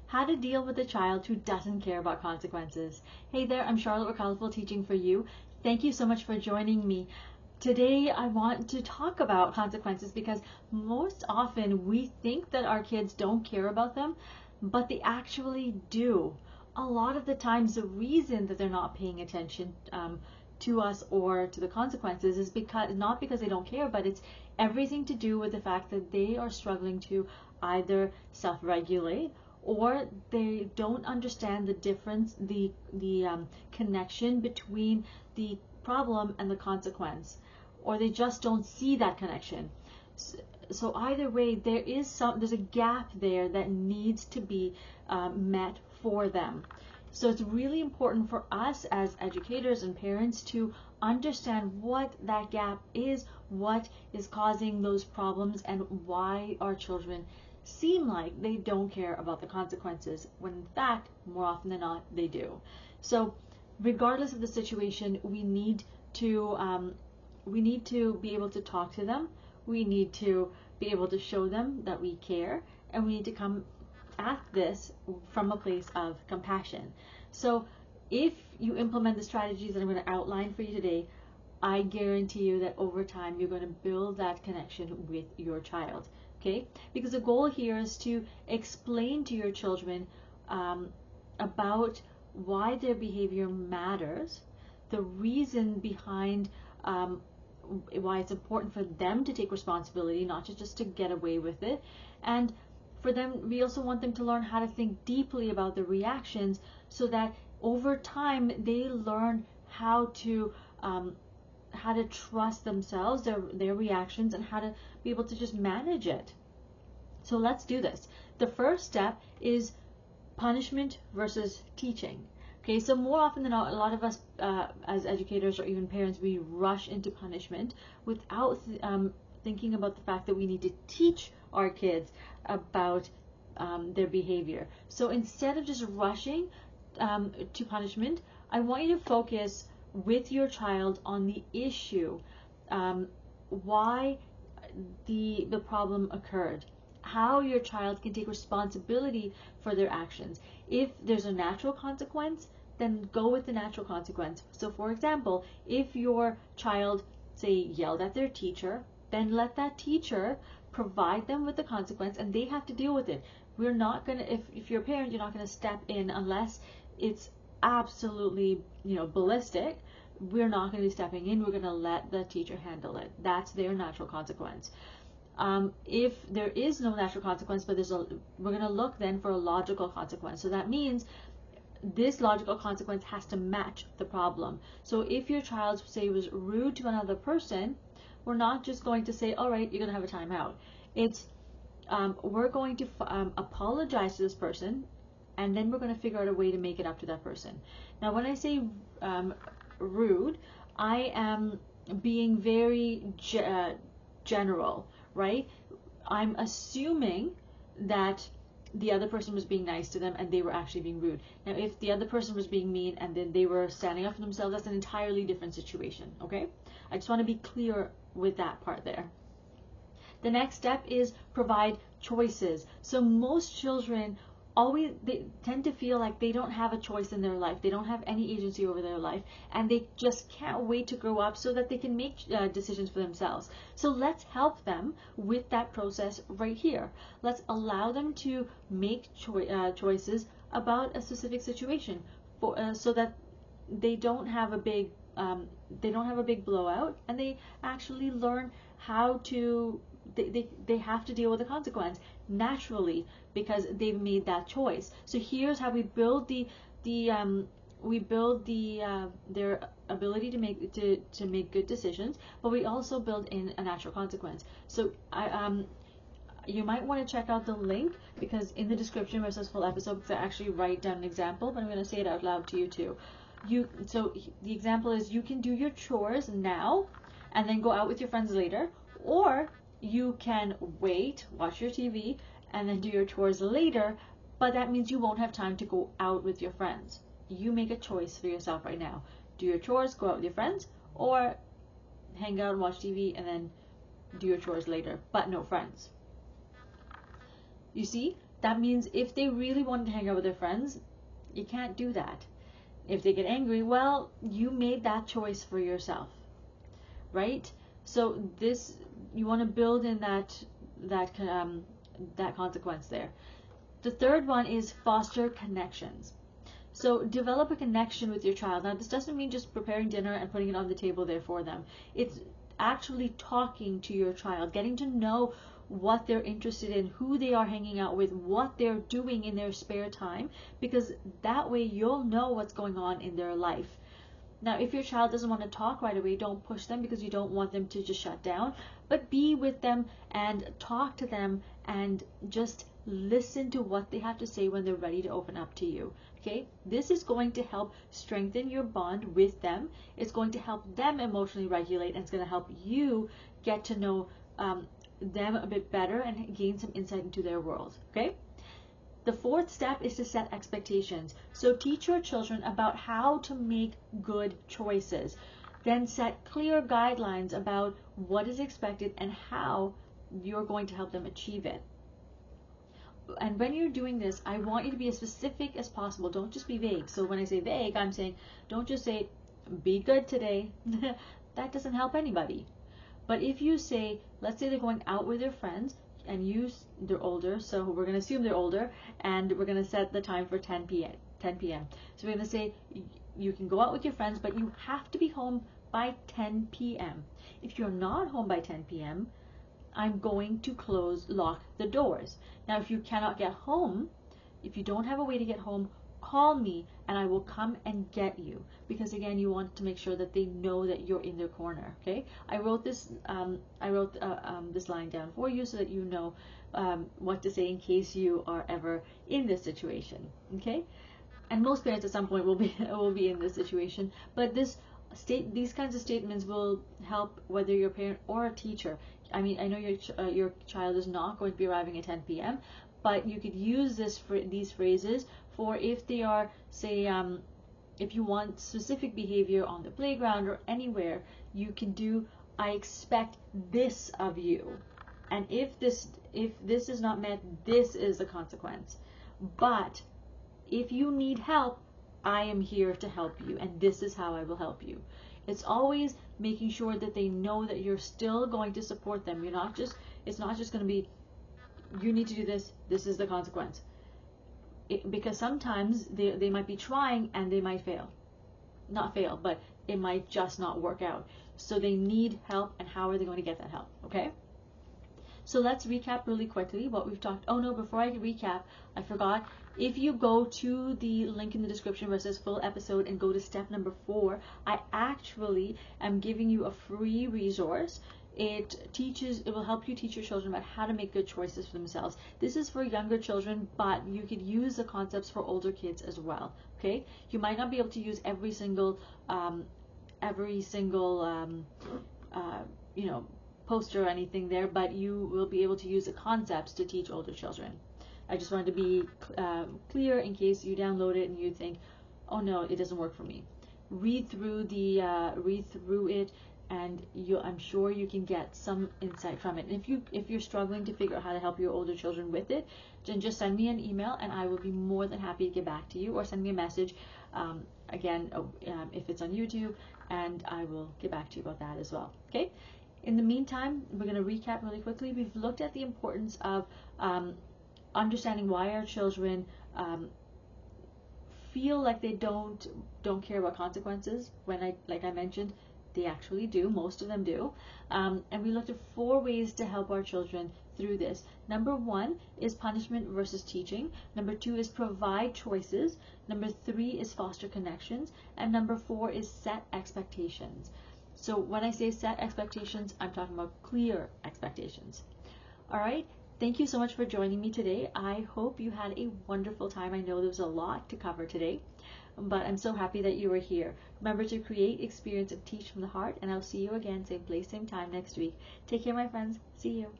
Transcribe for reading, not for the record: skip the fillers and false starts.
How to deal with a child who doesn't care about consequences. Hey there, I'm Charlotte Recaliful teaching for you. Thank you so much for joining me. Today I want to talk about consequences because most often we think that our kids don't care about them, but they actually do. A lot of the times the reason that they're not paying attention to us or to the consequences is not because they don't care, but it's everything to do with the fact that they are struggling to either self-regulate or they don't understand the difference, the connection between the problem and the consequence, or they just don't see that connection. So either way, there's a gap there that needs to be met for them. So it's really important for us as educators and parents to understand what that gap is, what is causing those problems, and why our children seem like they don't care about the consequences, when in fact, more often than not, they do. So regardless of the situation, we need to be able to talk to them. We need to be able to show them that we care, and we need to come at this from a place of compassion. So if you implement the strategies that I'm going to outline for you today, I guarantee you that over time you're going to build that connection with your child. Okay? Because the goal here is to explain to your children about why their behavior matters, the reason behind why it's important for them to take responsibility, not just to get away with it. And for them, we also want them to learn how to think deeply about their reactions so that over time they learn how to trust themselves, their reactions, and how to be able to just manage it. So let's do this. The first step is punishment versus teaching. Okay, so more often than not, a lot of us as educators or even parents, we rush into punishment without thinking about the fact that we need to teach our kids about their behavior. So instead of just rushing to punishment, I want you to focus with your child on the issue, why the problem occurred, how your child can take responsibility for their actions. If there's a natural consequence, then go with the natural consequence. So for example, if your child, say, yelled at their teacher, then let that teacher provide them with the consequence and they have to deal with it. We're not going to, if you're a parent, you're not going to step in unless it's absolutely, ballistic. We're not going to be stepping in. We're going to let the teacher handle it. That's their natural consequence. If there is no natural consequence, but we're going to look then for a logical consequence. So that means this logical consequence has to match the problem. So if your child, say, was rude to another person, we're not just going to say, all right, you're going to have a timeout. It's we're going to apologize to this person, and then we're going to figure out a way to make it up to that person. Now, when I say rude, I am being very general, right? I'm assuming that the other person was being nice to them and they were actually being rude. Now, if the other person was being mean and then they were standing up for themselves, that's an entirely different situation, okay? I just want to be clear with that part there. The next step is provide choices. So most children they tend to feel like they don't have a choice in their life. They don't have any agency over their life, and they just can't wait to grow up so that they can make decisions for themselves. So let's help them with that process right here. Let's allow them to make choices about a specific situation so that they don't have a big blowout, and they actually learn how to they have to deal with the consequence naturally because they've made that choice. So here's how we build their ability to make good decisions, but we also build in a natural consequence. So you might want to check out the link, because in the description where it says full episode, I actually write down an example, but I'm going to say it out loud to you too. So the example is, you can do your chores now and then go out with your friends later, or you can wait, watch your TV, and then do your chores later, but that means you won't have time to go out with your friends. You make a choice for yourself right now. Do your chores, go out with your friends, or hang out and watch TV and then do your chores later, but no friends. You see, That means if they really wanted to hang out with their friends, you can't do that. If they get angry, well, you made that choice for yourself, right? So this, you want to build in that consequence there. The third one is foster connections. So develop a connection with your child. Now this doesn't mean just preparing dinner and putting it on the table there for them. It's actually talking to your child, getting to know what they're interested in, who they are hanging out with, what they're doing in their spare time, because that way you'll know what's going on in their life. Now, if your child doesn't want to talk right away, don't push them because you don't want them to just shut down, but be with them and talk to them and just listen to what they have to say when they're ready to open up to you. Okay, this is going to help strengthen your bond with them. It's going to help them emotionally regulate, and it's going to help you get to know them a bit better and gain some insight into their world. Okay. The fourth step is to set expectations. So teach your children about how to make good choices. Then set clear guidelines about what is expected and how you're going to help them achieve it. And when you're doing this, I want you to be as specific as possible. Don't just be vague. So when I say vague, I'm saying don't just say, be good today. That doesn't help anybody. But if you say, let's say they're going out with their friends, and they're older, so we're going to assume they're older, and we're going to set the time for 10 p.m. So we're going to say you can go out with your friends, but you have to be home by 10 p.m. If you're not home by 10 p.m., I'm going to lock the doors. Now, if you cannot get home, if you don't have a way to get home, call me and I will come and get you, because again, you want to make sure that they know that you're in their corner. Okay, I wrote this this line down for you so that you know what to say in case you are ever in this situation. Okay, and most parents at some point will be in this situation, but these kinds of statements will help whether you're a parent or a teacher. I mean, I know your child is not going to be arriving at 10 p.m., but you could use these phrases for if they are, say, if you want specific behavior on the playground or anywhere, you can do, I expect this of you. And if this is not met, this is the consequence. But if you need help, I am here to help you, and this is how I will help you. It's always making sure that they know that you're still going to support them. It's not just going to be, you need to do this, this is the consequence. Because sometimes they might be trying and they might fail. Not fail, but it might just not work out. So they need help, and how are they going to get that help? Okay? So let's recap really quickly what we've talked. Oh no, before I recap, I forgot. If you go to the link in the description where it says full episode and go to step number 4, I actually am giving you a free resource. It will help you teach your children about how to make good choices for themselves. This is for younger children, but you could use the concepts for older kids as well. Okay, you might not be able to use every single poster or anything there, but you will be able to use the concepts to teach older children. I just wanted to be clear in case you download it and you think, oh no, it doesn't work for me. Read through it, and I'm sure you can get some insight from it. And if you're struggling to figure out how to help your older children with it, then just send me an email and I will be more than happy to get back to you, or send me a message if it's on YouTube, and I will get back to you about that as well. Okay. In the meantime, we're going to recap really quickly. We've looked at the importance of understanding why our children feel like they don't care about consequences, when like I mentioned, they actually do. Most of them do. And we looked at 4 ways to help our children through this. Number 1 is punishment versus teaching. Number 2 is provide choices. Number 3 is foster connections. And number 4 is set expectations. So when I say set expectations, I'm talking about clear expectations. All right. Thank you so much for joining me today. I hope you had a wonderful time. I know there was a lot to cover today, but I'm so happy that you were here. Remember to create, experience, and teach from the heart, and I'll see you again, same place, same time next week. Take care, my friends. See you.